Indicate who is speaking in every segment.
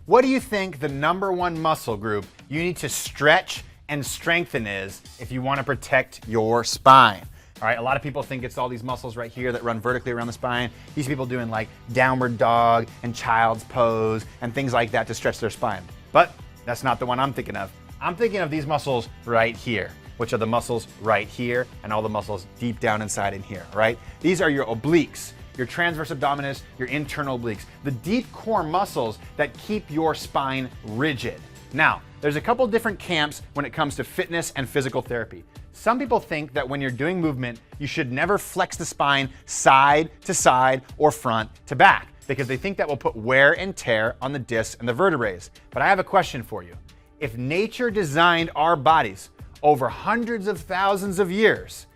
Speaker 1: What do you think the #1 muscle group you need to stretch and strengthen is if you want to protect your spine? All right, a lot of people think it's all these muscles right here that run vertically around the spine. You see people doing like downward dog and child's pose and things like that to stretch their spine. But that's not the one I'm thinking of. I'm thinking of these muscles right here, which are the muscles right here and all the muscles deep down inside in here, right? These are your obliques, your transverse abdominis, your internal obliques, the deep core muscles that keep your spine rigid. Now, there's a couple different camps when it comes to fitness and physical therapy. Some people think that when you're doing movement, you should never flex the spine side to side or front to back because they think that will put wear and tear on the discs and the vertebrae. But I have a question for you. If nature designed our bodies over hundreds of thousands of years,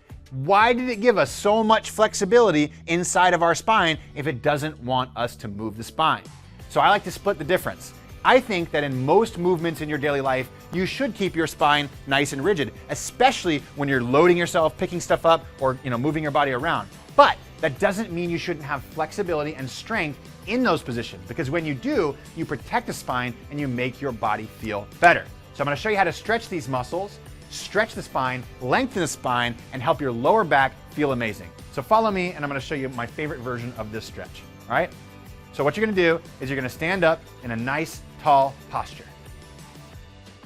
Speaker 1: why did it give us so much flexibility inside of our spine if it doesn't want us to move the spine? So I like to split the difference. I think that in most movements in your daily life, you should keep your spine nice and rigid, especially when you're loading yourself, picking stuff up, or moving your body around. But that doesn't mean you shouldn't have flexibility and strength in those positions, because when you do, you protect the spine and you make your body feel better. So I'm going to show you how to stretch these muscles, stretch the spine, lengthen the spine, and help your lower back feel amazing. So follow me and I'm going to show you my favorite version of this stretch. All right? So what you're going to do is you're going to stand up in a nice, tall posture.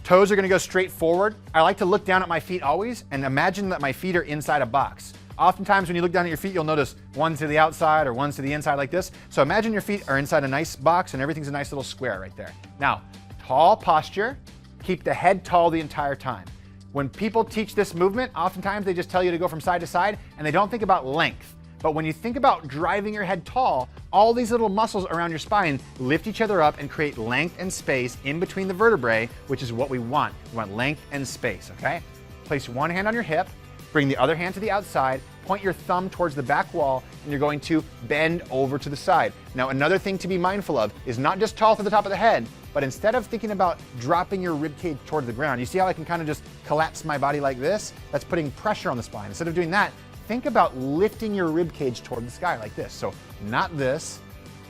Speaker 1: Toes are going to go straight forward. I like to look down at my feet always and imagine that my feet are inside a box. Oftentimes when you look down at your feet, you'll notice one's to the outside or one's to the inside like this. So imagine your feet are inside a nice box and everything's a nice little square right there. Now, tall posture, keep the head tall the entire time. When people teach this movement, oftentimes they just tell you to go from side to side and they don't think about length. But when you think about driving your head tall, all these little muscles around your spine lift each other up and create length and space in between the vertebrae, which is what we want. We want length and space, okay? Place one hand on your hip, bring the other hand to the outside, point your thumb towards the back wall, and you're going to bend over to the side. Now, another thing to be mindful of is not just tall to the top of the head, but instead of thinking about dropping your rib cage towards the ground, you see how I can kind of just collapse my body like this? That's putting pressure on the spine. Instead of doing that, think about lifting your rib cage toward the sky like this. So not this,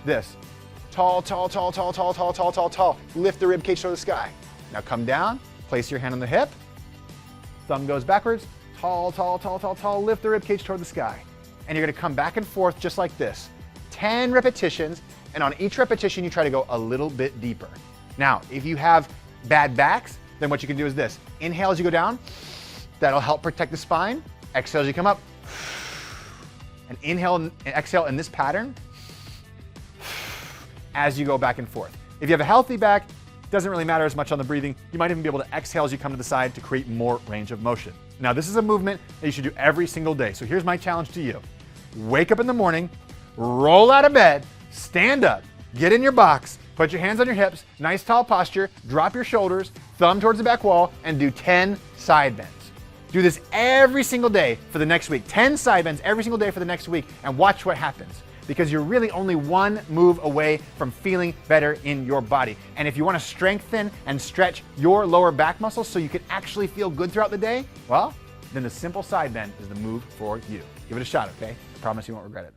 Speaker 1: this. Tall, tall, tall, tall, tall, tall, tall, tall, tall. Lift the rib cage toward the sky. Now come down, place your hand on the hip, thumb goes backwards, tall, tall, tall, tall, tall, lift the rib cage toward the sky. And you're gonna come back and forth just like this. 10 repetitions, and on each repetition you try to go a little bit deeper. Now, if you have bad backs, then what you can do is this. Inhale as you go down, that'll help protect the spine. Exhale as you come up, and inhale and exhale in this pattern as you go back and forth. If you have a healthy back, it doesn't really matter as much on the breathing. You might even be able to exhale as you come to the side to create more range of motion. Now, this is a movement that you should do every single day. So here's my challenge to you. Wake up in the morning, roll out of bed, stand up, get in your box, put your hands on your hips, nice tall posture, drop your shoulders, thumb towards the back wall, and do 10 side bends. Do this every single day for the next week. 10 side bends every single day for the next week, and watch what happens. Because you're really only one move away from feeling better in your body. And if you want to strengthen and stretch your lower back muscles so you can actually feel good throughout the day, well, then the simple side bend is the move for you. Give it a shot, okay? I promise you won't regret it.